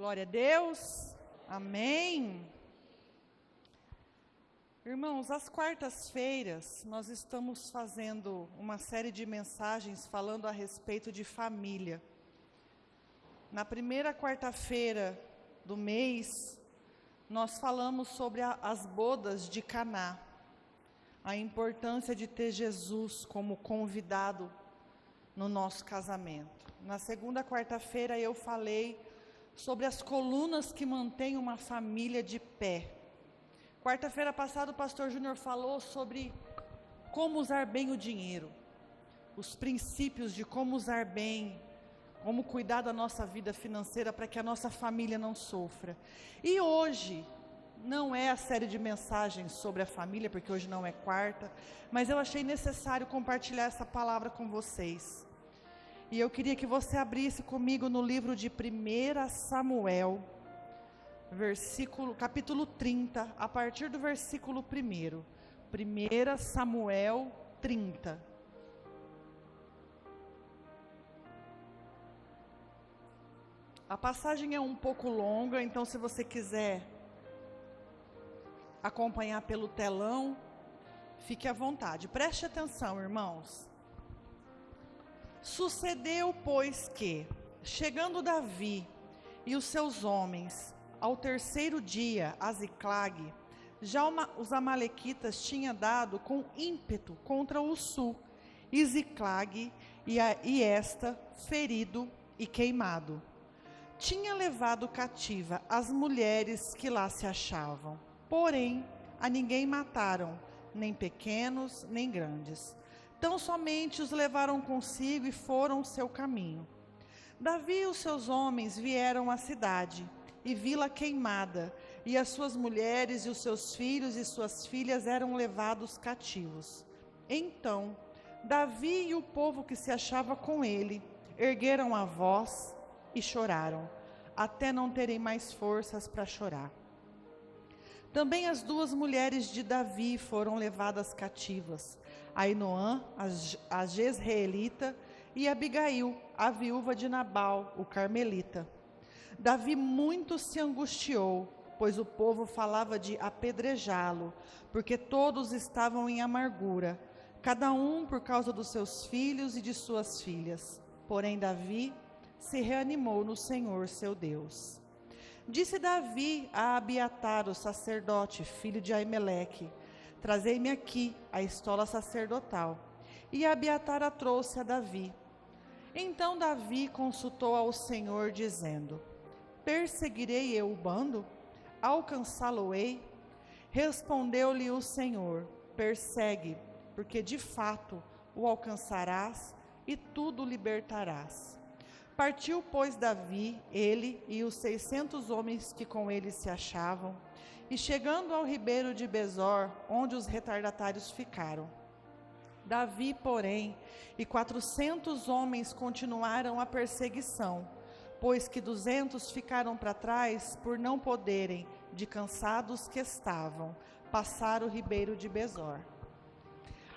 Glória a Deus. Amém. Irmãos, às quartas-feiras nós estamos fazendo uma série de mensagens falando a respeito de família. Na primeira quarta-feira do mês, nós falamos sobre as bodas de Caná, a importância de ter Jesus como convidado no nosso casamento. Na segunda quarta-feira eu falei sobre as colunas que mantêm uma família de pé. Quarta-feira passada o pastor Júnior falou sobre como usar bem o dinheiro, os princípios de como usar bem, como cuidar da nossa vida financeira para que a nossa família não sofra. E hoje não é a série de mensagens sobre a família, porque hoje não é quarta, mas eu achei necessário compartilhar essa palavra com vocês. E eu queria que você abrisse comigo no livro de 1 Samuel, capítulo 30, a partir do versículo 1. 1 Samuel 30. A passagem é um pouco longa, então se você quiser acompanhar pelo telão, fique à vontade. Preste atenção, irmãos. Sucedeu, pois, que, chegando Davi e os seus homens ao terceiro dia a Ziclague, já os amalequitas tinham dado com ímpeto contra o sul, e Ziclague e esta ferido e queimado. Tinha levado cativa as mulheres que lá se achavam, porém a ninguém mataram, nem pequenos nem grandes. Tão somente os levaram consigo e foram o seu caminho. Davi e os seus homens vieram à cidade, e vi-la queimada, e as suas mulheres e os seus filhos e suas filhas eram levados cativos. Então, Davi e o povo que se achava com ele, ergueram a voz e choraram, até não terem mais forças para chorar. Também as duas mulheres de Davi foram levadas cativas, Ainoã, a jezreelita, e Abigail, a viúva de Nabal, o carmelita. Davi muito se angustiou, pois o povo falava de apedrejá-lo, porque todos estavam em amargura, cada um por causa dos seus filhos e de suas filhas. Porém Davi se reanimou no Senhor seu Deus. Disse Davi a Abiatar, o sacerdote, filho de Aimeleque: trazei-me aqui a estola sacerdotal. E Abiatar a trouxe a Davi. Então Davi consultou ao Senhor, dizendo: perseguirei eu o bando? Alcançá-lo-ei? Respondeu-lhe o Senhor: persegue, porque de fato o alcançarás e tudo libertarás. Partiu, pois, Davi, ele e os 600 homens que com ele se achavam, e chegando ao ribeiro de Besor, onde os retardatários ficaram. Davi, porém, e 400 homens continuaram a perseguição, pois que 200 ficaram para trás por não poderem, de cansados que estavam, passar o ribeiro de Besor.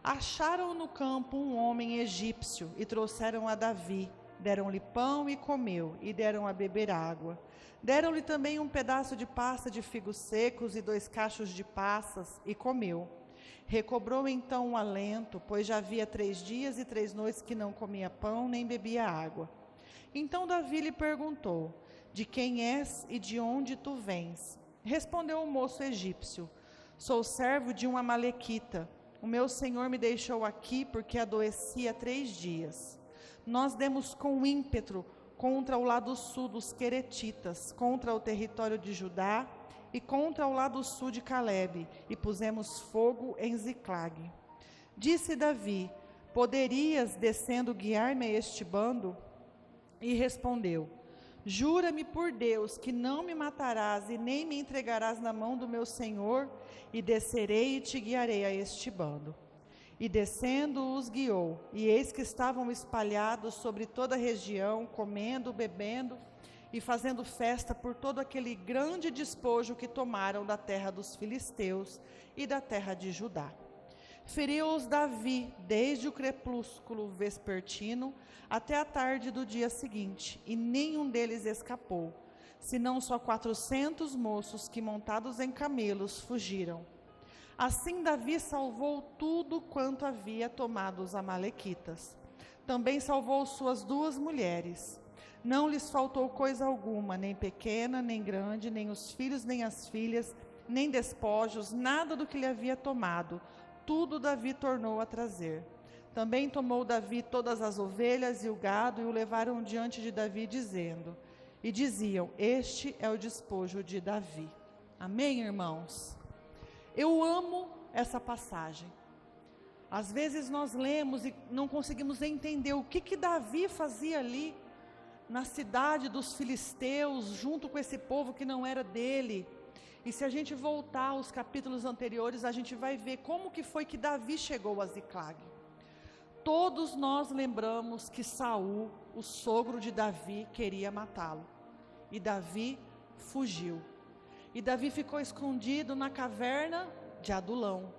Acharam no campo um homem egípcio e trouxeram a Davi. Deram-lhe pão e comeu, e deram a beber água. Deram-lhe também um pedaço de pasta de figos secos e 2 cachos de passas, e comeu. Recobrou então o alento, pois já havia 3 dias e 3 noites que não comia pão nem bebia água. Então Davi lhe perguntou: de quem és e de onde tu vens? Respondeu o moço egípcio: sou servo de um amalequita. O meu senhor me deixou aqui porque adoeci há 3 dias. Nós demos com ímpeto contra o lado sul dos queretitas, contra o território de Judá e contra o lado sul de Calebe, e pusemos fogo em Ziclague. Disse Davi: poderias, descendo, guiar-me a este bando? E respondeu: jura-me por Deus que não me matarás e nem me entregarás na mão do meu senhor, e descerei e te guiarei a este bando. E descendo os guiou, e eis que estavam espalhados sobre toda a região, comendo, bebendo e fazendo festa por todo aquele grande despojo que tomaram da terra dos filisteus e da terra de Judá. Feriu-os Davi desde o crepúsculo vespertino até a tarde do dia seguinte, e nenhum deles escapou, senão só 400 moços que, montados em camelos, fugiram. Assim Davi salvou tudo quanto havia tomado os amalequitas. Também salvou suas 2 mulheres. Não lhes faltou coisa alguma, nem pequena, nem grande, nem os filhos, nem as filhas, nem despojos, nada do que lhe havia tomado. Tudo Davi tornou a trazer. Também tomou Davi todas as ovelhas e o gado e o levaram diante de Davi, dizendo... E diziam, este é o despojo de Davi. Amém, irmãos? Eu amo essa passagem. Às vezes nós lemos e não conseguimos entender o que Davi fazia ali, na cidade dos filisteus, junto com esse povo que não era dele. E se a gente voltar aos capítulos anteriores, a gente vai ver como que foi que Davi chegou a Ziclag. Todos nós lembramos que Saul, o sogro de Davi, queria matá-lo. E Davi fugiu. E Davi ficou escondido na caverna de Adulão.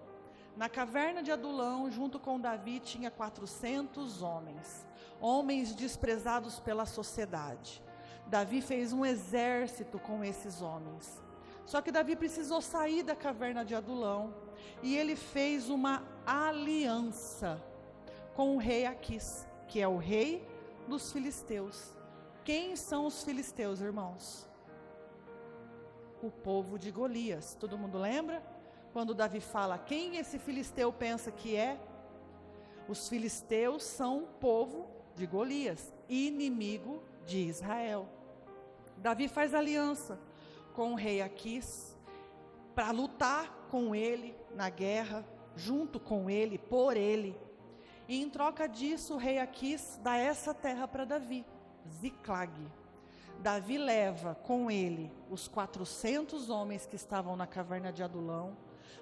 Na caverna de Adulão, junto com Davi, tinha 400 homens. Homens desprezados pela sociedade. Davi fez um exército com esses homens. Só que Davi precisou sair da caverna de Adulão. E ele fez uma aliança com o rei Aquis, que é o rei dos filisteus. Quem são os filisteus, irmãos? O povo de Golias. Todo mundo lembra? Quando Davi fala, quem esse filisteu pensa que é? Os filisteus são o povo de Golias, inimigo de Israel. Davi faz aliança com o rei Aquis para lutar com ele na guerra, junto com ele, por ele. E em troca disso, o rei Aquis dá essa terra para Davi, Ziclag. Davi leva com ele os 400 homens que estavam na caverna de Adulão,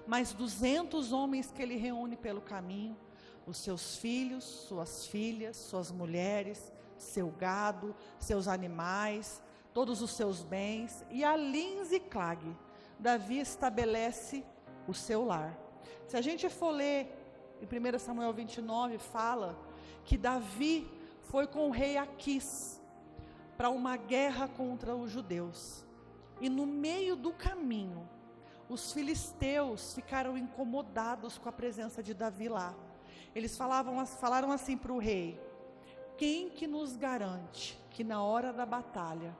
mais 200 homens que ele reúne pelo caminho, os seus filhos, suas filhas, suas mulheres, seu gado, seus animais, todos os seus bens. E ali em Ziclag, Davi estabelece o seu lar. Se a gente for ler em 1 Samuel 29, fala que Davi foi com o rei Aquis para uma guerra contra os judeus. E no meio do caminho, os filisteus ficaram incomodados com a presença de Davi lá. Eles falaram assim para o rei, quem que nos garante que na hora da batalha,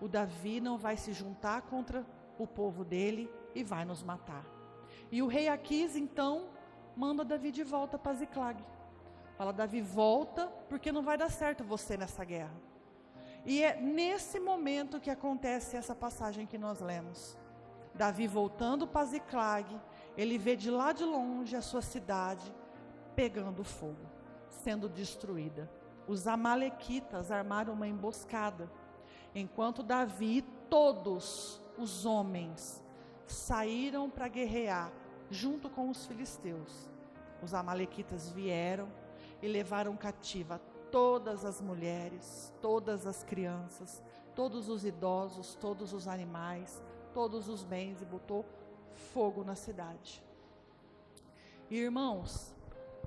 o Davi não vai se juntar contra o povo dele e vai nos matar? E o rei Aquis, então, manda Davi de volta para Ziclag. Fala, Davi, volta, porque não vai dar certo você nessa guerra. E é nesse momento que acontece essa passagem que nós lemos. Davi voltando para Ziclag, ele vê de lá de longe a sua cidade pegando fogo, sendo destruída. Os amalequitas armaram uma emboscada, enquanto Davi e todos os homens saíram para guerrear junto com os filisteus. Os amalequitas vieram e levaram cativa todas as mulheres, todas as crianças, todos os idosos, todos os animais, todos os bens, e botou fogo na cidade. E, irmãos,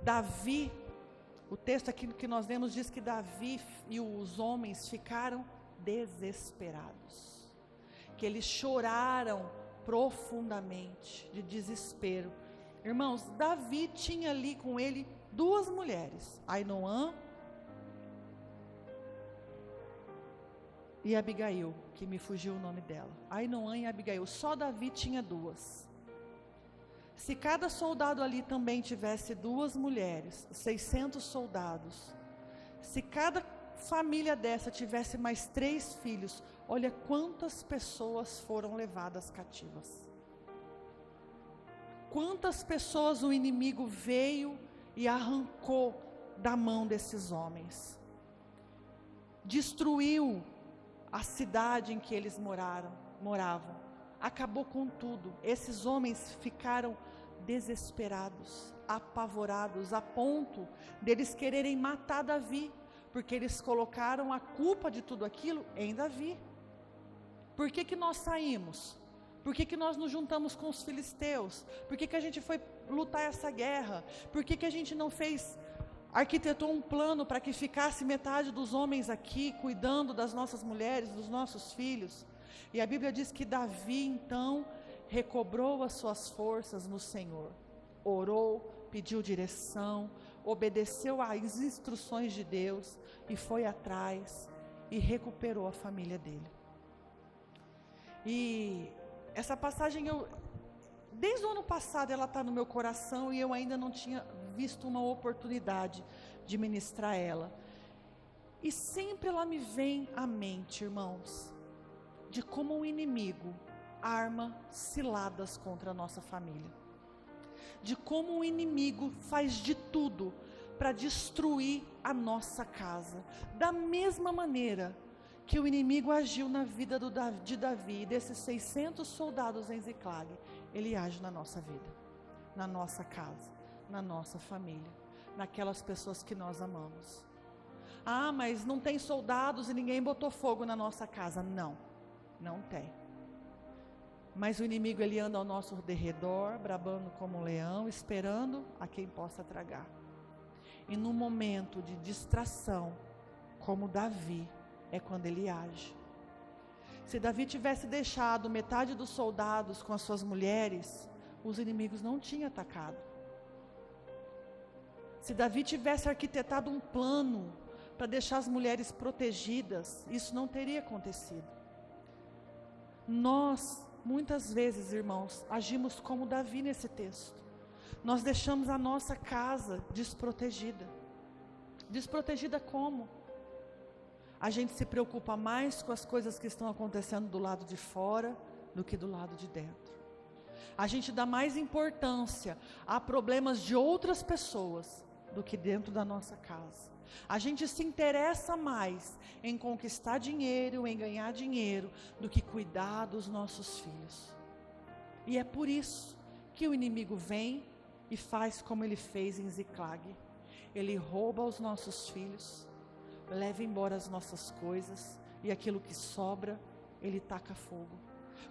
Davi, o texto aqui que nós lemos diz que Davi e os homens ficaram desesperados, que eles choraram profundamente de desespero. Irmãos, Davi tinha ali com ele 2 mulheres, Ainoã e Abigail, que me fugiu o nome dela. Ainoã e Abigail, só Davi tinha 2. Se cada soldado ali também tivesse 2 mulheres, 600 soldados. Se cada família dessa tivesse mais 3 filhos, olha quantas pessoas foram levadas cativas. Quantas pessoas o inimigo veio e arrancou da mão desses homens. Destruiu a cidade em que eles moravam. Acabou com tudo. Esses homens ficaram desesperados, apavorados, a ponto deles quererem matar Davi, porque eles colocaram a culpa de tudo aquilo em Davi. Por que nós saímos? Por que nós nos juntamos com os filisteus? Por que a gente foi lutar essa guerra? Por que a gente não arquitetou um plano para que ficasse metade dos homens aqui, cuidando das nossas mulheres, dos nossos filhos? E a Bíblia diz que Davi, então, recobrou as suas forças no Senhor. Orou, pediu direção, obedeceu às instruções de Deus e foi atrás e recuperou a família dele. E essa passagem, desde o ano passado ela está no meu coração e eu ainda não tinha visto uma oportunidade de ministrar ela. E sempre ela me vem à mente, irmãos, de como o inimigo arma ciladas contra a nossa família. De como o inimigo faz de tudo para destruir a nossa casa. Da mesma maneira que o inimigo agiu na vida de Davi, desses 600 soldados em Ziclag, ele age na nossa vida, na nossa casa, na nossa família, naquelas pessoas que nós amamos. Ah, mas não tem soldados e ninguém botou fogo na nossa casa. Não, não tem. Mas o inimigo, ele anda ao nosso derredor, brabando como um leão, esperando a quem possa tragar. E no momento de distração, como Davi, é quando ele age. Se Davi tivesse deixado metade dos soldados com as suas mulheres, os inimigos não tinham atacado. Se Davi tivesse arquitetado um plano para deixar as mulheres protegidas, isso não teria acontecido. Nós, muitas vezes, irmãos, agimos como Davi nesse texto. Nós deixamos a nossa casa desprotegida. Desprotegida como? A gente se preocupa mais com as coisas que estão acontecendo do lado de fora do que do lado de dentro. A gente dá mais importância a problemas de outras pessoas do que dentro da nossa casa. A gente se interessa mais em conquistar dinheiro, em ganhar dinheiro, do que cuidar dos nossos filhos. E é por isso que o inimigo vem e faz como ele fez em Ziclag. Ele rouba os nossos filhos, leva embora as nossas coisas, e aquilo que sobra, ele taca fogo.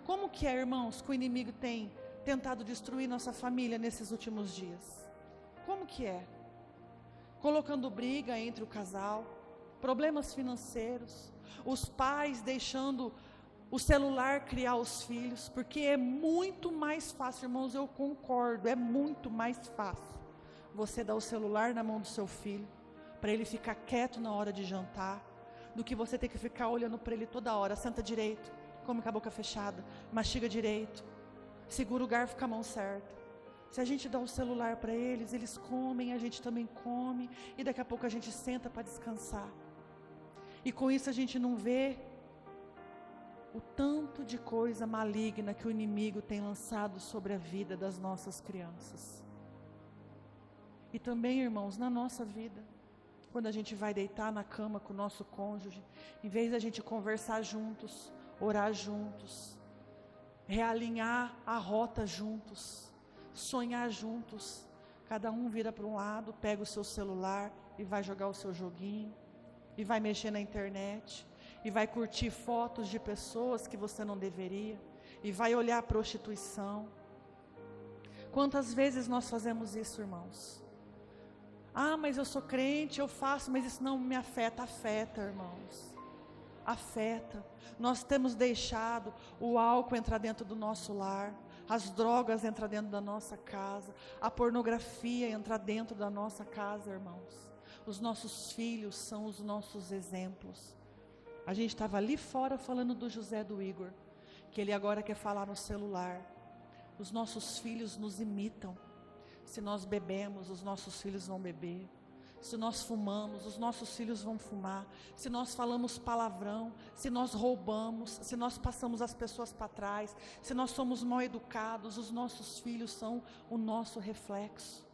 Como que é, irmãos, que o inimigo tem tentado destruir nossa família nesses últimos dias? Como que é? Colocando briga entre o casal, problemas financeiros, os pais deixando o celular criar os filhos, porque é muito mais fácil, irmãos, eu concordo, é muito mais fácil você dar o celular na mão do seu filho, para ele ficar quieto na hora de jantar, do que você ter que ficar olhando para ele toda hora. Senta direito, come com a boca fechada, mastiga direito, segura o garfo com a mão certa. Se a gente dá o celular para eles, eles comem, a gente também come, e daqui a pouco a gente senta para descansar. E com isso a gente não vê o tanto de coisa maligna que o inimigo tem lançado sobre a vida das nossas crianças. E também, irmãos, na nossa vida, quando a gente vai deitar na cama com o nosso cônjuge, em vez de a gente conversar juntos, orar juntos, realinhar a rota juntos, sonhar juntos, cada um vira para um lado, pega o seu celular e vai jogar o seu joguinho, e vai mexer na internet, e vai curtir fotos de pessoas que você não deveria, e vai olhar a prostituição. Quantas vezes nós fazemos isso, irmãos? Ah, mas eu sou crente, eu faço, mas isso não me afeta. Afeta, irmãos. Afeta. Nós temos deixado o álcool entrar dentro do nosso lar, as drogas entrar dentro da nossa casa, a pornografia entrar dentro da nossa casa, irmãos. Os nossos filhos são os nossos exemplos. A gente estava ali fora falando do José do Igor, que ele agora quer falar no celular. Os nossos filhos nos imitam. Se nós bebemos, os nossos filhos vão beber. Se nós fumamos, os nossos filhos vão fumar. Se nós falamos palavrão, se nós roubamos, se nós passamos as pessoas para trás, se nós somos mal educados, os nossos filhos são o nosso reflexo.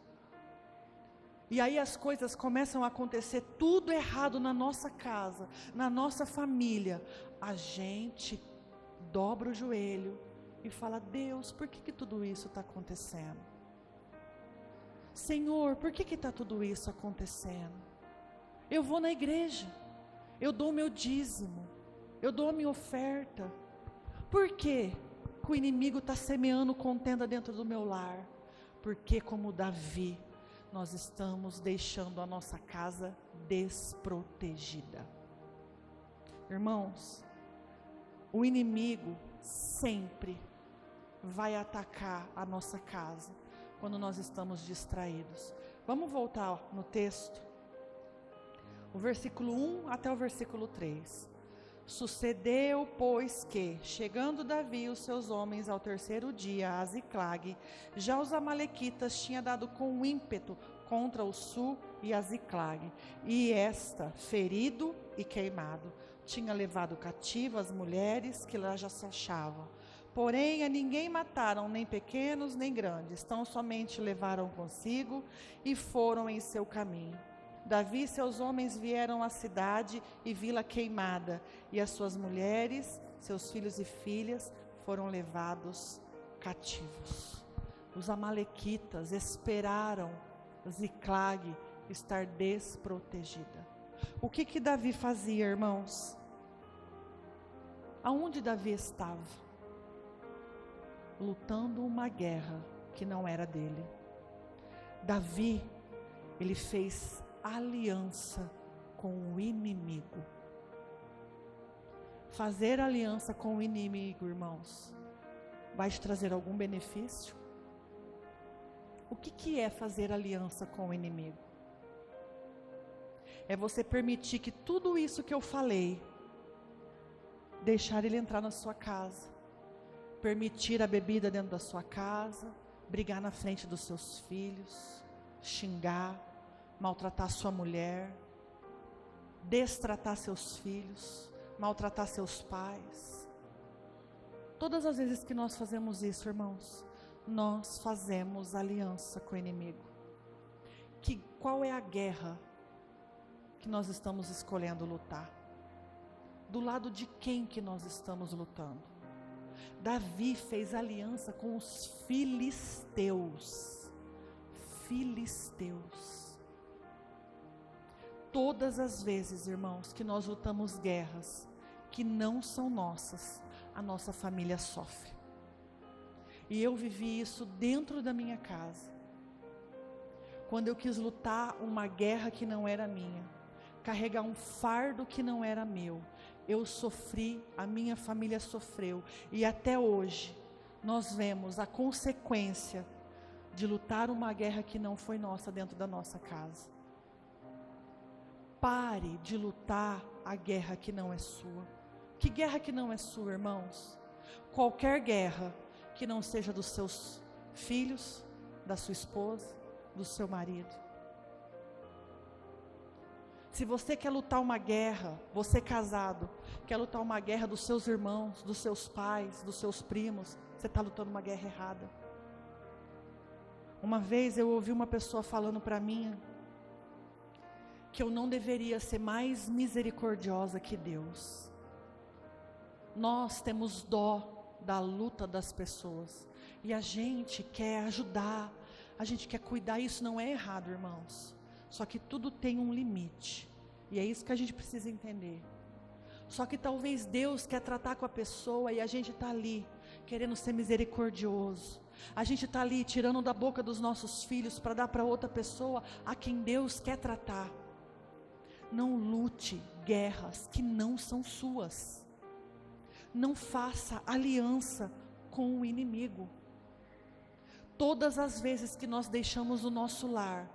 E aí as coisas começam a acontecer tudo errado na nossa casa, na nossa família. A gente dobra o joelho e fala: Deus, por que tudo isso está acontecendo? Senhor, por que está tudo isso acontecendo? Eu vou na igreja, eu dou o meu dízimo, eu dou a minha oferta. Por que o inimigo está semeando contenda dentro do meu lar? Porque, como Davi, nós estamos deixando a nossa casa desprotegida. Irmãos, O inimigo sempre vai atacar a nossa casa quando nós estamos distraídos. Vamos voltar no texto, o versículo 1 até o versículo 3. Sucedeu, pois, que, chegando Davi e os seus homens ao terceiro dia a Ziclague, já os amalequitas tinham dado com ímpeto contra o sul e a Ziclague, e esta, ferido e queimado, tinha levado cativo as mulheres que lá já se achavam. Porém, a ninguém mataram, nem pequenos nem grandes, tão somente levaram consigo e foram em seu caminho. Davi e seus homens vieram à cidade e vila queimada, e as suas mulheres, seus filhos e filhas foram levados cativos. Os amalequitas esperaram Ziclague estar desprotegida. O que Davi fazia, irmãos? Aonde Davi estava? Lutando uma guerra que não era dele. Davi, ele fez aliança com o inimigo. Fazer aliança com o inimigo, irmãos, vai te trazer algum benefício? O que é fazer aliança com o inimigo? É você permitir que tudo isso que eu falei, deixar ele entrar na sua casa, permitir a bebida dentro da sua casa, brigar na frente dos seus filhos, xingar, maltratar sua mulher, destratar seus filhos, maltratar seus pais. Todas as vezes que nós fazemos isso, irmãos, nós fazemos aliança com o inimigo. Qual é a guerra que nós estamos escolhendo lutar? Do lado de quem que nós estamos lutando? Davi fez aliança com os filisteus. Filisteus. Todas as vezes, irmãos, que nós lutamos guerras que não são nossas, a nossa família sofre. E eu vivi isso dentro da minha casa. Quando eu quis lutar uma guerra que não era minha, carregar um fardo que não era meu, eu sofri, a minha família sofreu. E até hoje, nós vemos a consequência de lutar uma guerra que não foi nossa dentro da nossa casa. Pare de lutar a guerra que não é sua. Que guerra que não é sua, irmãos? Qualquer guerra que não seja dos seus filhos, da sua esposa, do seu marido. Se você quer lutar uma guerra, você casado, quer lutar uma guerra dos seus irmãos, dos seus pais, dos seus primos, você está lutando uma guerra errada. Uma vez eu ouvi uma pessoa falando para mim que eu não deveria ser mais misericordiosa que Deus. Nós temos dó da luta das pessoas e a gente quer ajudar, a gente quer cuidar. Isso não é errado, irmãos, só que tudo tem um limite, e é isso que a gente precisa entender. Só que talvez Deus quer tratar com a pessoa e a gente está ali querendo ser misericordioso, a gente está ali tirando da boca dos nossos filhos para dar para outra pessoa a quem Deus quer tratar. Não lute guerras que não são suas. Não faça aliança com o inimigo. Todas as vezes que nós deixamos o nosso lar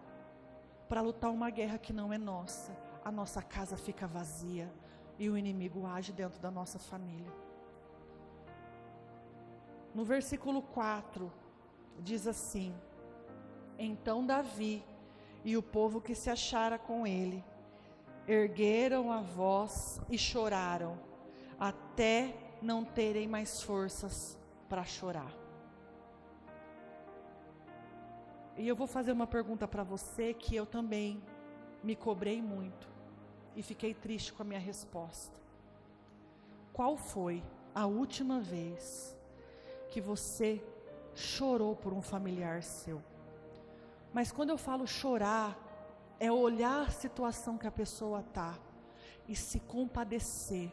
para lutar uma guerra que não é nossa, a nossa casa fica vazia e o inimigo age dentro da nossa família. No versículo 4, diz assim: Então Davi e o povo que se achara com ele ergueram a voz e choraram, até não terem mais forças para chorar. E eu vou fazer uma pergunta para você que eu também me cobrei muito e fiquei triste com a minha resposta. Qual foi a última vez que você chorou por um familiar seu? Mas quando eu falo chorar, é olhar a situação que a pessoa está e se compadecer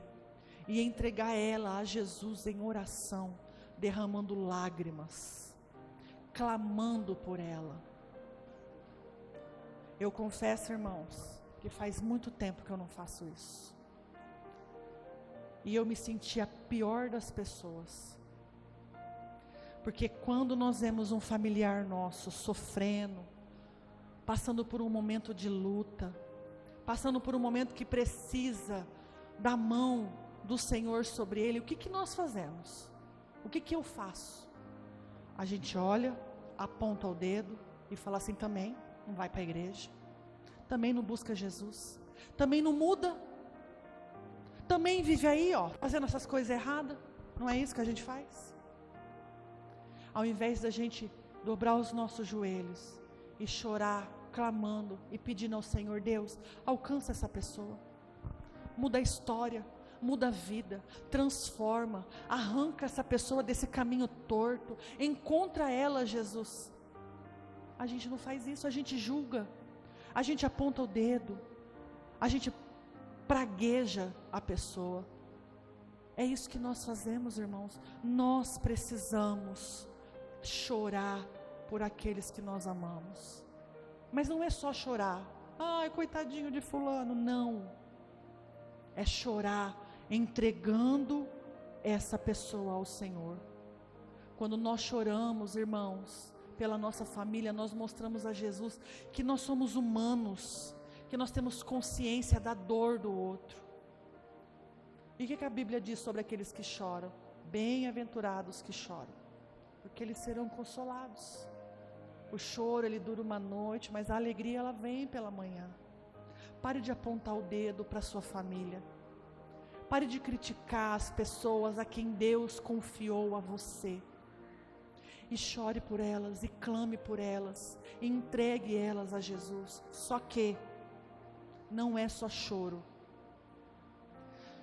e entregar ela a Jesus em oração, derramando lágrimas, clamando por ela. Eu confesso, irmãos, que faz muito tempo que eu não faço isso. E eu me senti a pior das pessoas. Porque quando nós vemos um familiar nosso sofrendo, passando por um momento de luta, passando por um momento que precisa da mão do Senhor sobre ele, o que nós fazemos? O que eu faço? A gente olha, aponta o dedo e fala assim: também não vai para a igreja, também não busca Jesus, também não muda, também vive aí, fazendo essas coisas erradas. Não é isso que a gente faz? Ao invés da gente dobrar os nossos joelhos e chorar, clamando e pedindo ao Senhor: Deus, alcança essa pessoa, muda a história, muda a vida, transforma, arranca essa pessoa desse caminho torto, encontra ela, Jesus. A gente não faz isso, a gente julga, a gente aponta o dedo, a gente pragueja a pessoa. É isso que nós fazemos, irmãos. Nós precisamos chorar por aqueles que nós amamos. Mas não é só chorar, ai, coitadinho de fulano, não. É chorar entregando essa pessoa ao Senhor. Quando nós choramos, irmãos, pela nossa família, nós mostramos a Jesus que nós somos humanos, que nós temos consciência da dor do outro. E o que a Bíblia diz sobre aqueles que choram? Bem-aventurados que choram, porque eles serão consolados. O choro, ele dura uma noite, mas a alegria, ela vem pela manhã. Pare de apontar o dedo para a sua família. Pare de criticar as pessoas a quem Deus confiou a você. E chore por elas, e clame por elas, e entregue elas a Jesus. Só que não é só choro.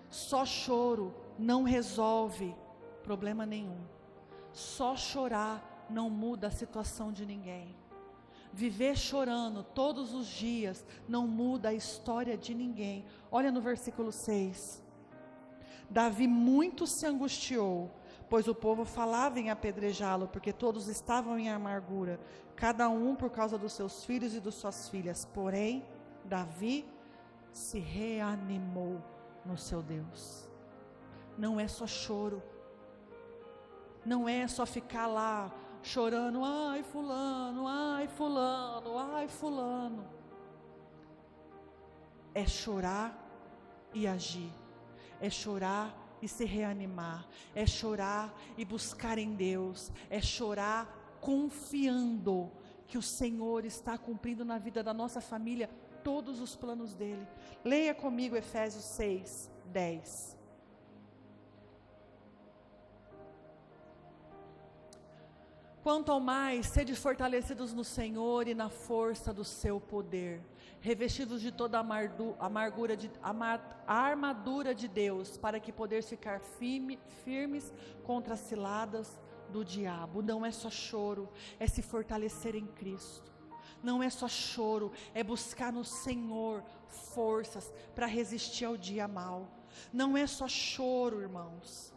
Só choro não resolve problema nenhum. Só chorar não muda a situação de ninguém. Viver chorando todos os dias não muda a história de ninguém. Olha no versículo 6. Davi muito se angustiou, pois o povo falava em apedrejá-lo, porque todos estavam em amargura, cada um por causa dos seus filhos e das suas filhas. Porém, Davi se reanimou no seu Deus. Não é só choro, não é só ficar lá chorando, ai fulano, ai fulano, ai fulano. É chorar e agir, é chorar e se reanimar, é chorar e buscar em Deus, é chorar confiando que o Senhor está cumprindo na vida da nossa família todos os planos dele. Leia comigo Efésios 6, 10. Quanto ao mais, sede fortalecidos no Senhor e na força do seu poder, revestidos de toda a armadura de Deus, para que poderes ficar firmes contra as ciladas do diabo. Não é só choro, é se fortalecer em Cristo. Não é só choro, é buscar no Senhor forças para resistir ao dia mau. Não é só choro, irmãos,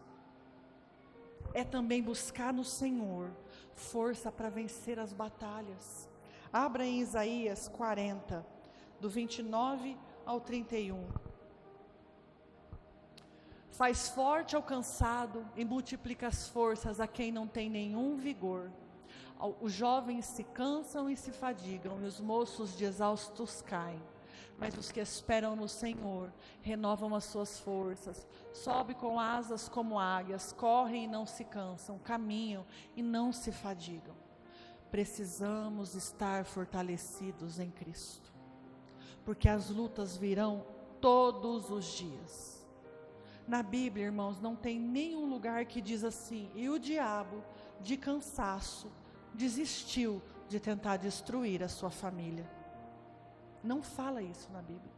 é também buscar no Senhor força para vencer as batalhas. Abra em Isaías 40, do 29 ao 31. Faz forte ao cansado e multiplica as forças a quem não tem nenhum vigor. Os jovens se cansam e se fadigam, e os moços de exaustos caem. Mas os que esperam no Senhor renovam as suas forças, sobem com asas como águias, correm e não se cansam, caminham e não se fadigam. Precisamos estar fortalecidos em Cristo, porque as lutas virão todos os dias. Na Bíblia, irmãos, não tem nenhum lugar que diz assim: e o diabo, de cansaço, desistiu de tentar destruir a sua família. Não fala isso na Bíblia.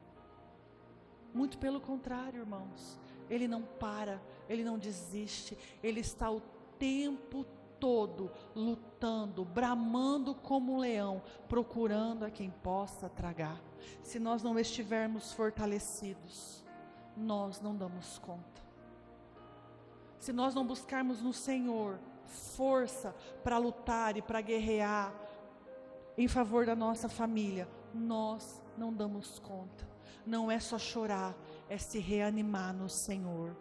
Muito pelo contrário, irmãos. Ele não para, ele não desiste, ele está o tempo todo lutando, bramando como um leão, procurando a quem possa tragar. Se nós não estivermos fortalecidos, nós não damos conta. Se nós não buscarmos no Senhor força para lutar e para guerrear em favor da nossa família, nós não damos conta. Não é só chorar, é se reanimar no Senhor.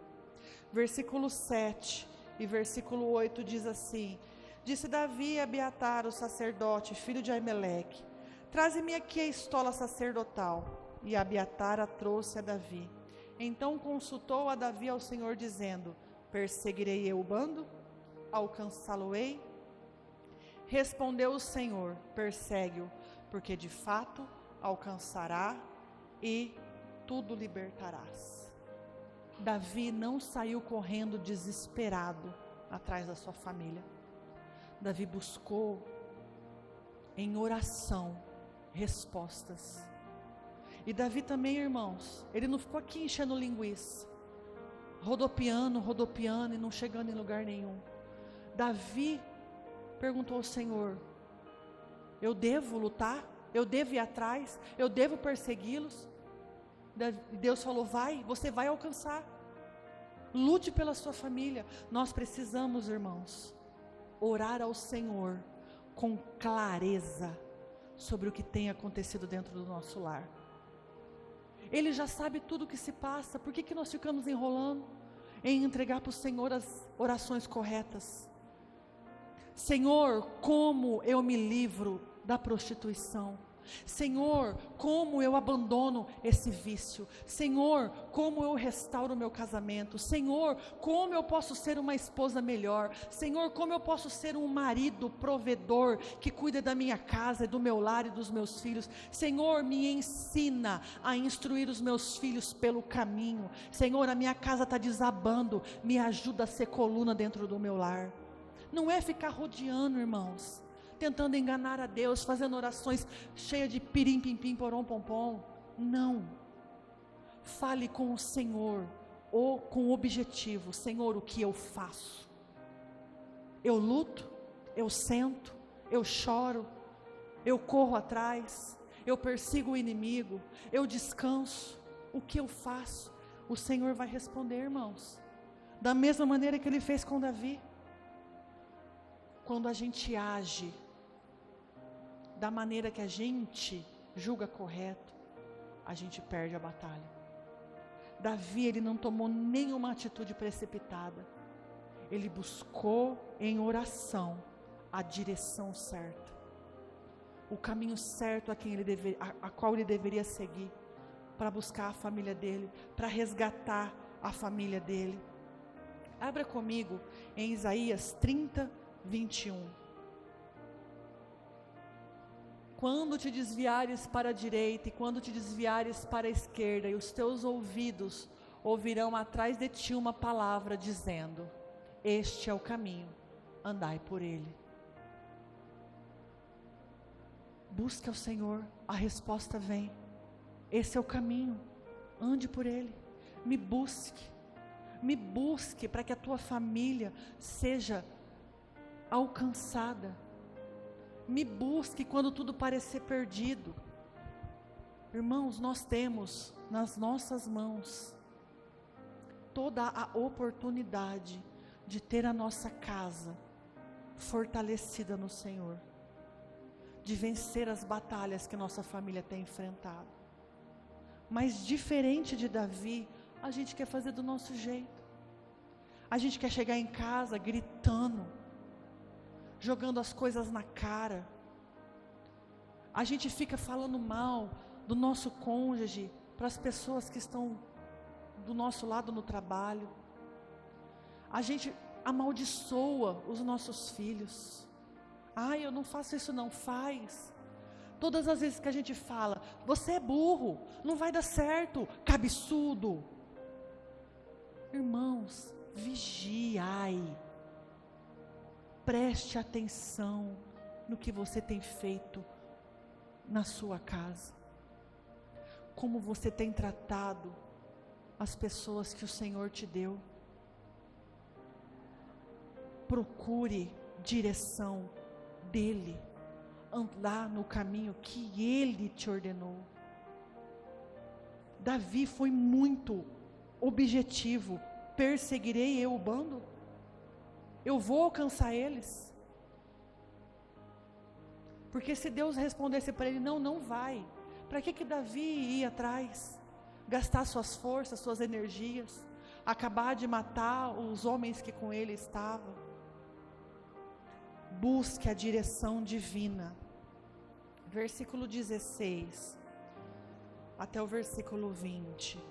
versículo 7 e versículo 8 diz assim: Disse Davi a Abiatar, o sacerdote, filho de Aimeleque: Traze-me aqui a estola sacerdotal. E Abiatar a trouxe a Davi. Então consultou a Davi ao Senhor, dizendo: Perseguirei eu o bando? Alcançá-lo-ei? Respondeu o Senhor: Persegue-o, porque de fato alcançará e tudo libertarás. Davi não saiu correndo desesperado atrás da sua família. Davi buscou em oração respostas. E Davi também, irmãos, ele não ficou aqui enchendo linguiça, rodopiando e não chegando em lugar nenhum. Davi perguntou ao Senhor: eu devo lutar? Eu devo ir atrás? Eu devo persegui-los? Deus falou: vai, você vai alcançar. Lute pela sua família. Nós precisamos, irmãos, orar ao Senhor com clareza sobre o que tem acontecido dentro do nosso lar. Ele já sabe tudo o que se passa. Por que nós ficamos enrolando em entregar para o Senhor as orações corretas? Senhor, como eu me livro da prostituição? Senhor, como eu abandono esse vício? Senhor, como eu restauro o meu casamento? Senhor, como eu posso ser uma esposa melhor? Senhor, como eu posso ser um marido provedor que cuida da minha casa, do meu lar e dos meus filhos? Senhor, me ensina a instruir os meus filhos pelo caminho. Senhor, a minha casa está desabando, me ajuda a ser coluna dentro do meu lar. Não é ficar rodeando, irmãos, tentando enganar a Deus, fazendo orações cheias de pirim, pim, pim, porom, pom, pom. Não. Fale com o Senhor, ou com o objetivo: Senhor, o que eu faço? Eu luto? Eu sento? Eu choro? Eu corro atrás? Eu persigo o inimigo? Eu descanso? O que eu faço? O Senhor vai responder, irmãos, da mesma maneira que Ele fez com Davi. Quando a gente age da maneira que a gente julga correto, a gente perde a batalha. Davi, ele não tomou nenhuma atitude precipitada. Ele buscou em oração a direção certa, o caminho certo a qual ele deveria seguir, para buscar a família dele, para resgatar a família dele. Abra comigo em Isaías 30, 21. Quando te desviares para a direita e quando te desviares para a esquerda, e os teus ouvidos ouvirão atrás de ti uma palavra dizendo: este é o caminho, andai por ele. Busque ao Senhor, a resposta vem. Esse é o caminho, ande por ele. Me busque para que a tua família seja alcançada. Me busque quando tudo parecer perdido. Irmãos, nós temos nas nossas mãos toda a oportunidade de ter a nossa casa fortalecida no Senhor, de vencer as batalhas que nossa família tem enfrentado. Mas diferente de Davi, a gente quer fazer do nosso jeito. A gente quer chegar em casa gritando, jogando as coisas na cara. A gente fica falando mal do nosso cônjuge para as pessoas que estão do nosso lado no trabalho. A gente amaldiçoa os nossos filhos. Eu não faço isso não. Faz. Todas as vezes que a gente fala: você é burro, não vai dar certo, cabeçudo. Irmãos, vigiai. Preste atenção no que você tem feito na sua casa. Como você tem tratado as pessoas que o Senhor te deu. Procure direção dEle. Andar no caminho que Ele te ordenou. Davi foi muito objetivo. Perseguirei eu o bando? Eu vou alcançar eles? Porque se Deus respondesse para ele: não vai. Para que Davi ia atrás? Gastar suas forças, suas energias? acabar de matar os homens que com ele estavam. Busque a direção divina. Versículo 16 até o versículo 20.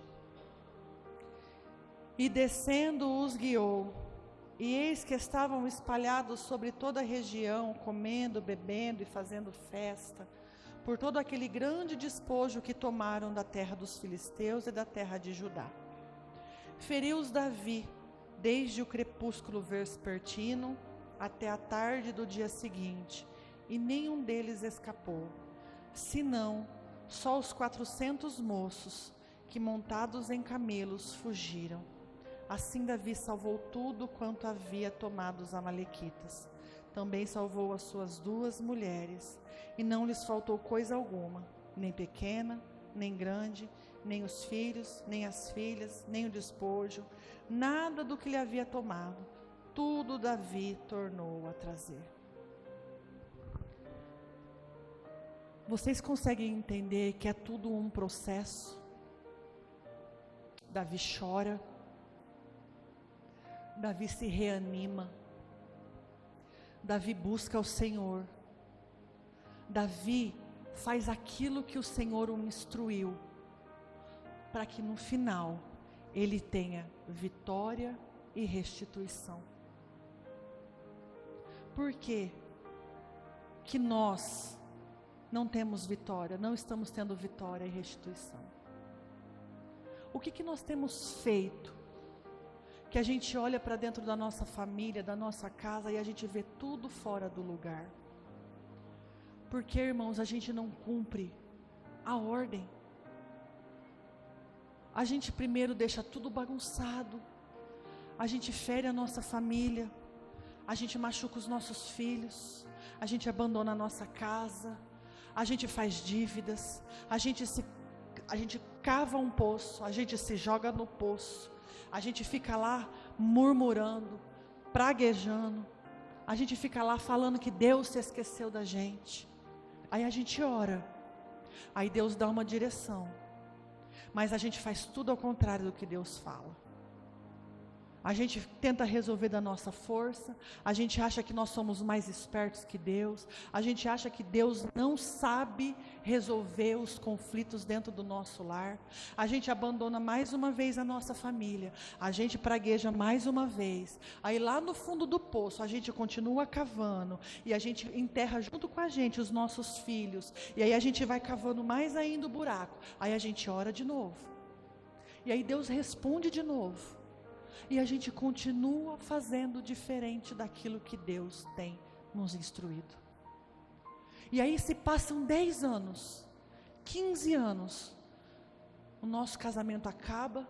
E descendo os guiou, e eis que estavam espalhados sobre toda a região, comendo, bebendo e fazendo festa, por todo aquele grande despojo que tomaram da terra dos filisteus e da terra de Judá. Feriu-os Davi, desde o crepúsculo vespertino até a tarde do dia seguinte, e nenhum deles escapou, senão só os 400 moços, que montados em camelos fugiram. Assim Davi salvou tudo quanto havia tomado os amalequitas. Também salvou as suas 2 mulheres, e não lhes faltou coisa alguma, nem pequena, nem grande, nem os filhos, nem as filhas, nem o despojo, nada do que lhe havia tomado. Tudo Davi tornou a trazer. Vocês conseguem entender que é tudo um processo? Davi chora, Davi se reanima, Davi busca o Senhor, Davi faz aquilo que o Senhor o instruiu, para que no final ele tenha vitória e restituição. Por que que nós não temos vitória, não estamos tendo vitória e restituição? O que nós temos feito, que a gente olha para dentro da nossa família, da nossa casa, e a gente vê tudo fora do lugar? Porque, irmãos, a gente não cumpre a ordem. A gente primeiro deixa tudo bagunçado, a gente fere a nossa família, a gente machuca os nossos filhos, a gente abandona a nossa casa, a gente faz dívidas, a gente cava um poço, a gente se joga no poço, a gente fica lá murmurando, praguejando, a gente fica lá falando que Deus se esqueceu da gente. Aí a gente ora, aí Deus dá uma direção, mas a gente faz tudo ao contrário do que Deus fala. A gente tenta resolver da nossa força, a gente acha que nós somos mais espertos que Deus, a gente acha que Deus não sabe resolver os conflitos dentro do nosso lar, a gente abandona mais uma vez a nossa família, a gente pragueja mais uma vez, aí lá no fundo do poço a gente continua cavando, e a gente enterra junto com a gente os nossos filhos, e aí a gente vai cavando mais ainda o buraco, aí a gente ora de novo, e aí Deus responde de novo, e a gente continua fazendo diferente daquilo que Deus tem nos instruído. E aí se passam 10 anos, 15 anos, o nosso casamento acaba,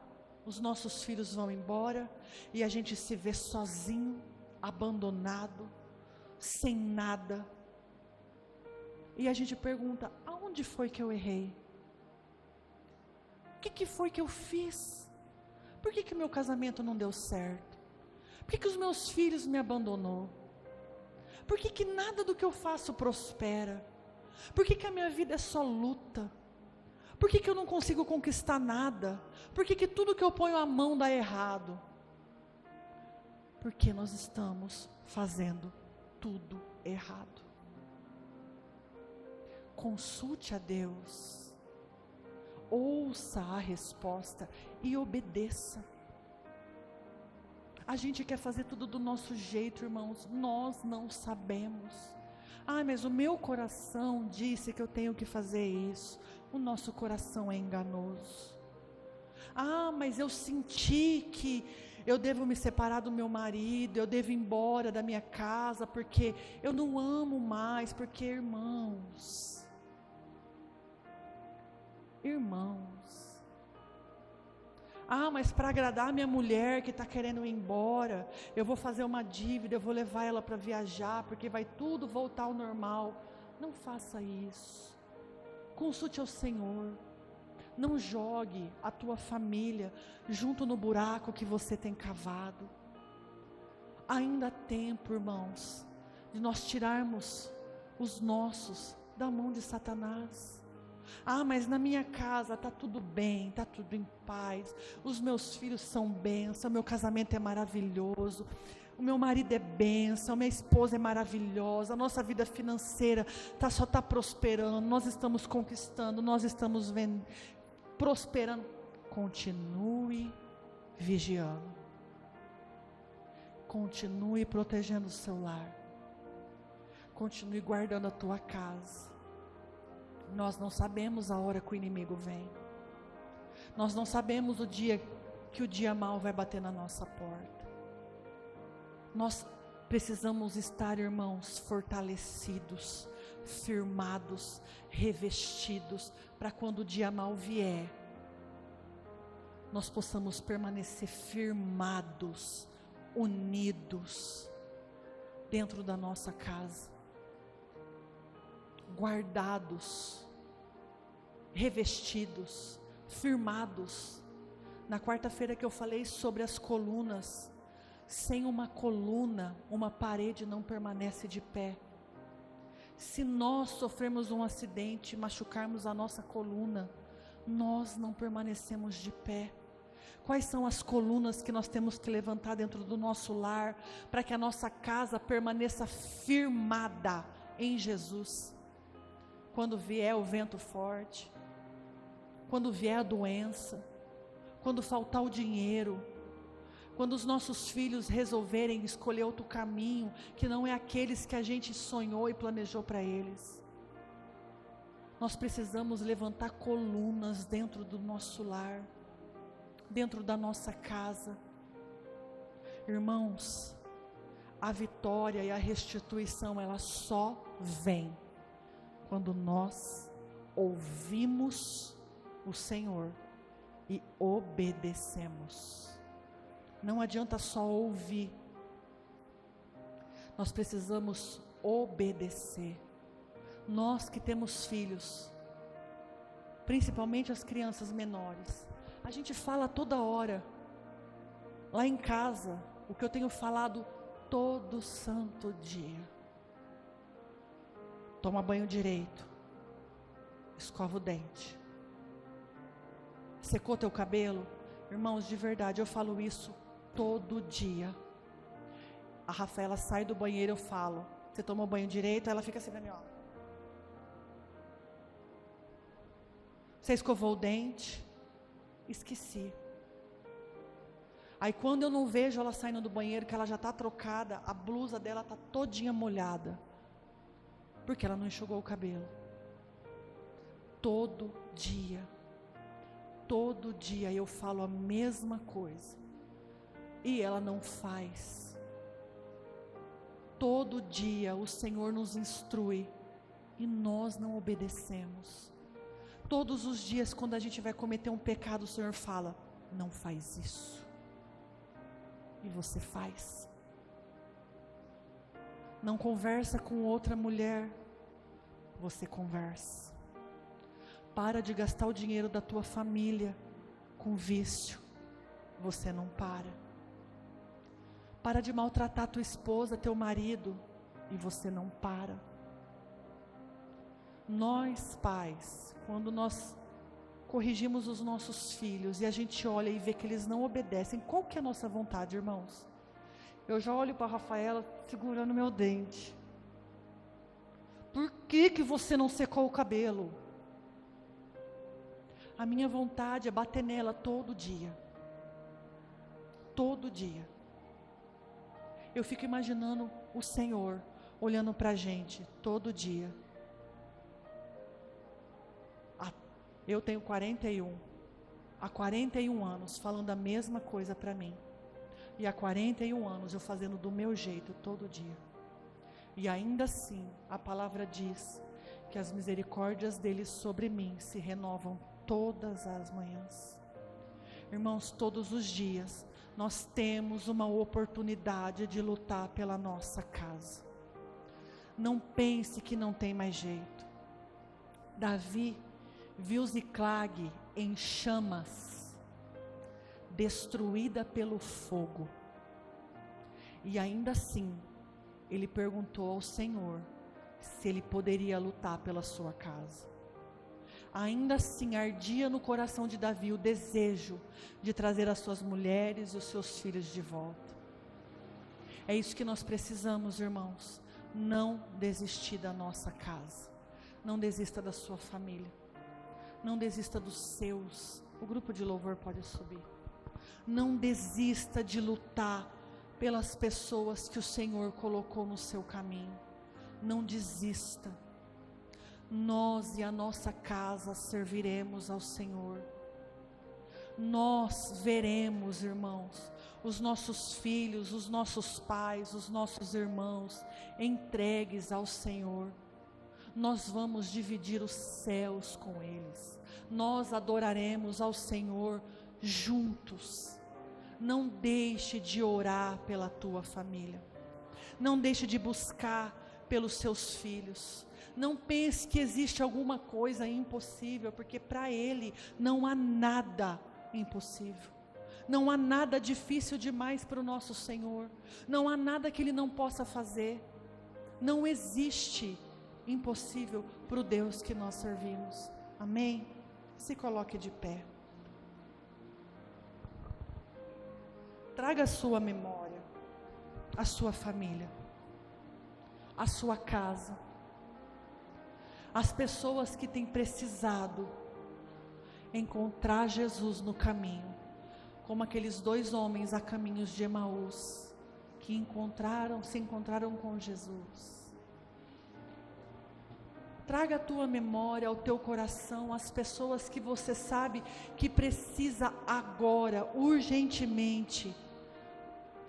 os nossos filhos vão embora, e a gente se vê sozinho, abandonado, sem nada. E a gente pergunta, aonde foi que eu errei? O que foi que eu fiz? Por que meu casamento não deu certo? Por que os meus filhos me abandonou? Por que nada do que eu faço prospera? Por que a minha vida é só luta? Por que eu não consigo conquistar nada? Por que tudo que eu ponho a mão dá errado? Porque nós estamos fazendo tudo errado. Consulte a Deus. Ouça a resposta e obedeça. A gente quer fazer tudo do nosso jeito, irmãos, nós não sabemos. Mas o meu coração disse que eu tenho que fazer isso. O nosso coração é enganoso. Mas eu senti que eu devo me separar do meu marido, eu devo ir embora da minha casa, porque eu não amo mais, porque irmãos, mas para agradar a minha mulher que está querendo ir embora, eu vou fazer uma dívida, eu vou levar ela para viajar, porque vai tudo voltar ao normal. Não faça isso. Consulte ao Senhor. Não jogue a tua família junto no buraco que você tem cavado. Ainda há tempo, irmãos, de nós tirarmos os nossos da mão de Satanás. Ah, mas na minha casa está tudo bem, está tudo em paz, os meus filhos são bênção, meu casamento é maravilhoso, o meu marido é bênção, minha esposa é maravilhosa, a nossa vida financeira só está prosperando, nós estamos conquistando, nós estamos prosperando. Continue vigiando, continue protegendo o seu lar, continue guardando a tua casa. Nós não sabemos a hora que o inimigo vem, nós não sabemos o dia que o dia mau vai bater na nossa porta. Nós precisamos estar, irmãos, fortalecidos, firmados, revestidos, para quando o dia mau vier, nós possamos permanecer firmados, unidos, dentro da nossa casa, guardados, revestidos, firmados. Na quarta-feira que eu falei sobre as colunas, sem uma coluna, uma parede não permanece de pé. Se nós sofrermos um acidente, machucarmos a nossa coluna, nós não permanecemos de pé. Quais são as colunas que nós temos que levantar dentro do nosso lar, para que a nossa casa permaneça firmada em Jesus? Quando vier o vento forte, quando vier a doença, quando faltar o dinheiro, quando os nossos filhos resolverem escolher outro caminho, que não é aqueles que a gente sonhou e planejou para eles, nós precisamos levantar colunas dentro do nosso lar, dentro da nossa casa. Irmãos, a vitória e a restituição, ela só vem quando nós ouvimos o Senhor e obedecemos. Não adianta só ouvir, nós precisamos obedecer. Nós que temos filhos, principalmente as crianças menores, a gente fala toda hora, lá em casa, o que eu tenho falado todo santo dia: toma banho direito, escova o dente, secou teu cabelo. Irmãos, de verdade, eu falo isso todo dia. A Rafaela sai do banheiro, eu falo: você tomou banho direito? Ela fica assim pra mim, ó. Você escovou o dente? Esqueci. Aí quando eu não vejo ela saindo do banheiro, que ela já está trocada, a blusa dela está todinha molhada, porque ela não enxugou o cabelo. Todo dia eu falo a mesma coisa, e ela não faz. Todo dia o Senhor nos instrui, e nós não obedecemos. Todos os dias, quando a gente vai cometer um pecado, o Senhor fala: não faz isso, e você faz. Não conversa com outra mulher, você conversa. Para de gastar o dinheiro da tua família com vício, você não para. Para de maltratar tua esposa, teu marido, e você não para. Nós pais, quando nós corrigimos os nossos filhos e a gente olha e vê que eles não obedecem, qual que é a nossa vontade, irmãos? Eu já olho para a Rafaela segurando meu dente. Por que você não secou o cabelo? A minha vontade é bater nela todo dia. Todo dia. Eu fico imaginando o Senhor olhando para a gente todo dia. Eu tenho 41. Há 41 anos falando a mesma coisa para mim. E há 41 anos eu fazendo do meu jeito todo dia. E ainda assim, a palavra diz que as misericórdias dele sobre mim se renovam todas as manhãs. Irmãos, todos os dias nós temos uma oportunidade de lutar pela nossa casa. Não pense que não tem mais jeito. Davi viu Ziclag em chamas, destruída pelo fogo, e ainda assim ele perguntou ao Senhor se ele poderia lutar pela sua casa. ainda assim ardia no coração de Davi o desejo de trazer as suas mulheres e os seus filhos de volta. É isso que nós precisamos, irmãos. Não desistir da nossa casa. Não desista da sua família. Não desista dos seus. O grupo de louvor pode subir. Não desista de lutar pelas pessoas que o Senhor colocou no seu caminho. Não desista. Nós e a nossa casa serviremos ao Senhor. Nós veremos, irmãos, os nossos filhos, os nossos pais, os nossos irmãos entregues ao Senhor. Nós vamos dividir os céus com eles. Nós adoraremos ao Senhor juntos. Não deixe de orar pela tua família. Não deixe de buscar pelos seus filhos. Não pense que existe alguma coisa impossível, porque para Ele não há nada impossível. Não há nada difícil demais para o nosso Senhor. Não há nada que Ele não possa fazer. Não existe impossível para o Deus que nós servimos. Amém? Se coloque de pé. Traga a sua memória, a sua família, a sua casa, as pessoas que têm precisado encontrar Jesus no caminho, como aqueles 2 homens a caminhos de Emaús, que se encontraram com Jesus. Traga a tua memória, ao teu coração, as pessoas que você sabe que precisa agora, urgentemente,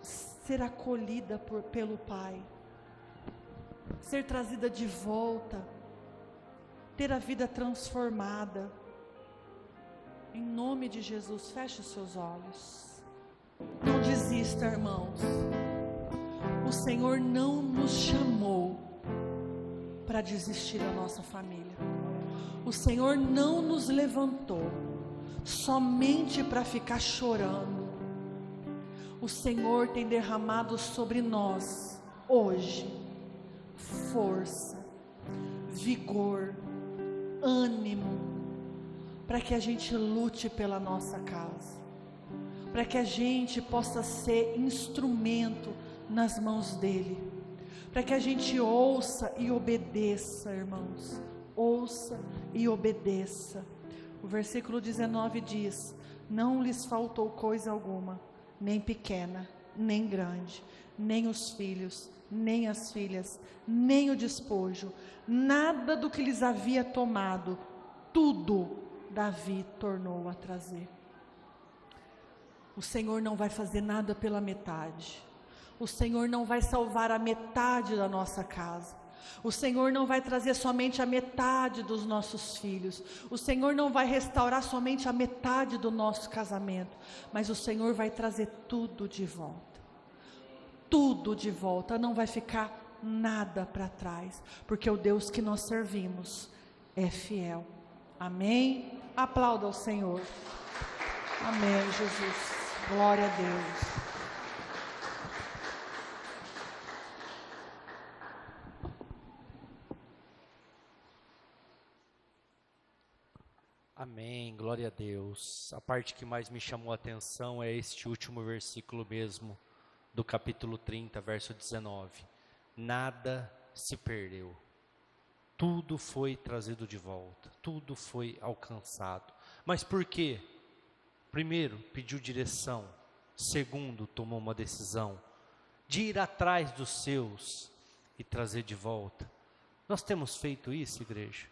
ser acolhida pelo Pai, ser trazida de volta, ter a vida transformada. Em nome de Jesus, feche os seus olhos. Não desista, irmãos. O Senhor não nos chamou para desistir da nossa família. O Senhor não nos levantou somente para ficar chorando. O Senhor tem derramado sobre nós hoje força, vigor, ânimo, para que a gente lute pela nossa casa, para que a gente possa ser instrumento nas mãos dEle, para que a gente ouça e obedeça, irmãos, ouça e obedeça. O versículo 19 diz: não lhes faltou coisa alguma, nem pequena, nem grande, nem os filhos, nem as filhas, nem o despojo, nada do que lhes havia tomado, tudo Davi tornou a trazer. O Senhor não vai fazer nada pela metade. O Senhor não vai salvar a metade da nossa casa. O Senhor não vai trazer somente a metade dos nossos filhos. O Senhor não vai restaurar somente a metade do nosso casamento. Mas o Senhor vai trazer tudo de volta. Tudo de volta. Não vai ficar nada para trás. Porque o Deus que nós servimos é fiel. Amém? Aplauda ao Senhor. Amém, Jesus. Glória a Deus. Amém, glória a Deus. A parte que mais me chamou a atenção é este último versículo mesmo, do capítulo 30, verso 19. Nada se perdeu. Tudo foi trazido de volta, tudo foi alcançado. Mas por quê? Primeiro, pediu direção. Segundo, tomou uma decisão de ir atrás dos seus e trazer de volta. Nós temos feito isso, igreja?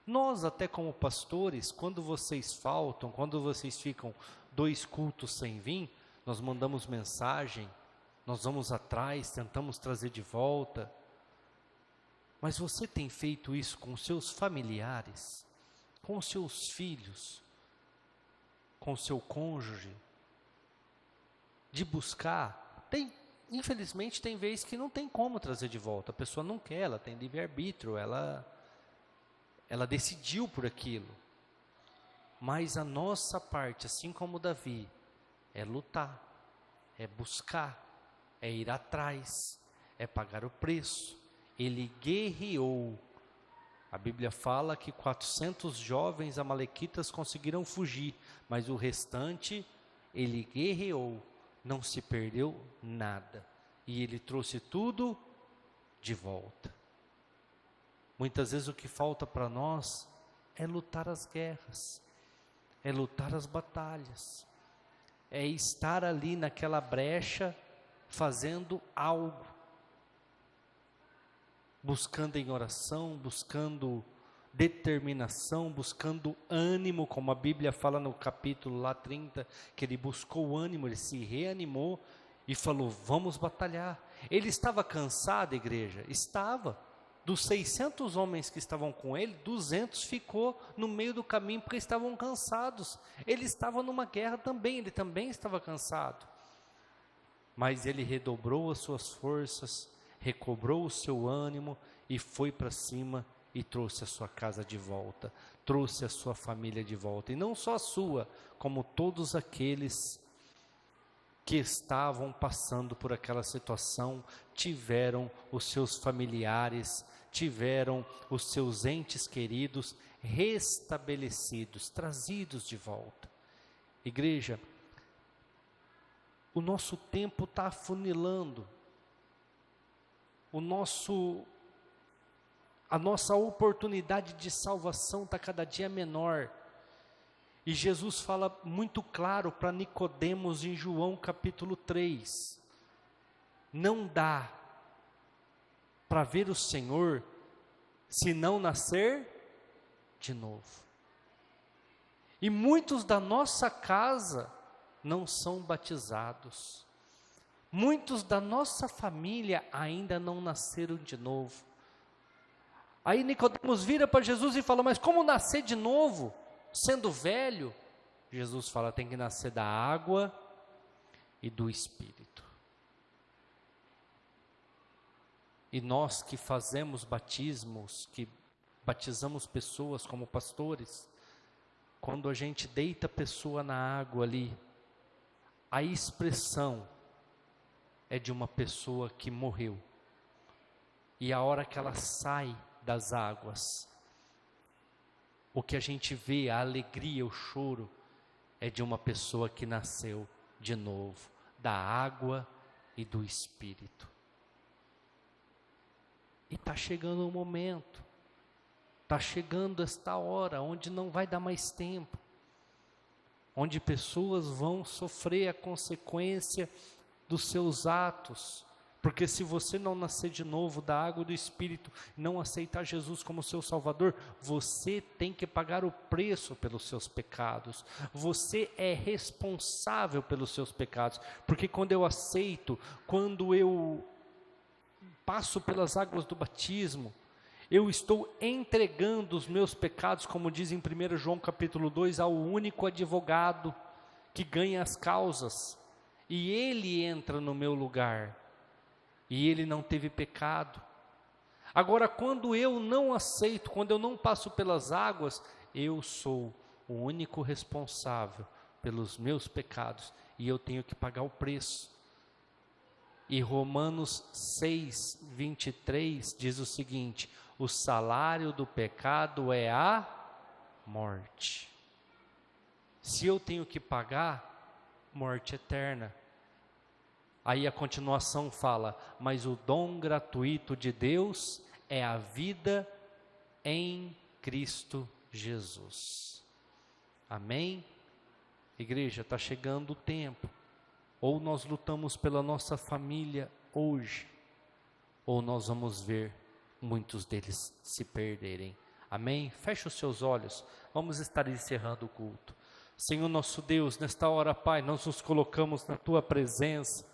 Nós, até como pastores, quando vocês faltam, quando vocês ficam 2 cultos sem vir, nós mandamos mensagem, nós vamos atrás, tentamos trazer de volta. Mas você tem feito isso com seus familiares, com seus filhos, com seu cônjuge? De buscar, infelizmente tem vezes que não tem como trazer de volta, a pessoa não quer, ela tem livre-arbítrio, ela decidiu por aquilo. Mas a nossa parte, assim como Davi, é lutar, é buscar, é ir atrás, é pagar o preço. Ele guerreou A Bíblia fala que 400 jovens amalequitas conseguiram fugir, mas o restante, ele guerreou, não se perdeu nada. E ele trouxe tudo de volta. Muitas vezes o que falta para nós é lutar as guerras, é lutar as batalhas, é estar ali naquela brecha, fazendo algo, buscando em oração, buscando determinação, buscando ânimo, como a Bíblia fala no capítulo lá 30, que ele buscou ânimo, ele se reanimou e falou, vamos batalhar. Ele estava cansado, igreja? Estava. Dos 600 homens que estavam com ele, 200 ficou no meio do caminho porque estavam cansados. Ele estava numa guerra também, ele também estava cansado. Mas ele redobrou as suas forças, recobrou o seu ânimo e foi para cima e trouxe a sua casa de volta, trouxe a sua família de volta. E não só a sua, como todos aqueles que estavam passando por aquela situação, tiveram os seus familiares, tiveram os seus entes queridos restabelecidos, trazidos de volta. Igreja, o nosso tempo está afunilando, a nossa oportunidade de salvação está cada dia menor. E Jesus fala muito claro para Nicodemos em João capítulo 3. Não dá para ver o Senhor se não nascer de novo. E muitos da nossa casa não são batizados. Muitos da nossa família ainda não nasceram de novo. Aí Nicodemos vira para Jesus e fala, mas como nascer de novo? Sendo velho? Jesus fala, tem que nascer da água e do Espírito. E nós que fazemos batismos, que batizamos pessoas como pastores, quando a gente deita a pessoa na água ali, a expressão é de uma pessoa que morreu. E a hora que ela sai das águas, o que a gente vê, a alegria, o choro, é de uma pessoa que nasceu de novo, da água e do Espírito. E está chegando o momento, está chegando esta hora, onde não vai dar mais tempo, onde pessoas vão sofrer a consequência dos seus atos, porque se você não nascer de novo da água e do Espírito, não aceitar Jesus como seu Salvador, você tem que pagar o preço pelos seus pecados, você é responsável pelos seus pecados, porque quando eu aceito, quando eu passo pelas águas do batismo, eu estou entregando os meus pecados, como diz em 1 João capítulo 2, ao único advogado que ganha as causas, e ele entra no meu lugar, e ele não teve pecado. Agora, quando eu não aceito, quando eu não passo pelas águas, eu sou o único responsável pelos meus pecados, e eu tenho que pagar o preço. E Romanos 6, 23 diz o seguinte, o salário do pecado é a morte. Se eu tenho que pagar, morte eterna. Aí a continuação fala, mas o dom gratuito de Deus é a vida em Cristo Jesus. Amém? Igreja, está chegando o tempo. Ou nós lutamos pela nossa família hoje, ou nós vamos ver muitos deles se perderem. Amém? Feche os seus olhos, vamos estar encerrando o culto. Senhor nosso Deus, nesta hora, Pai, nós nos colocamos na Tua presença.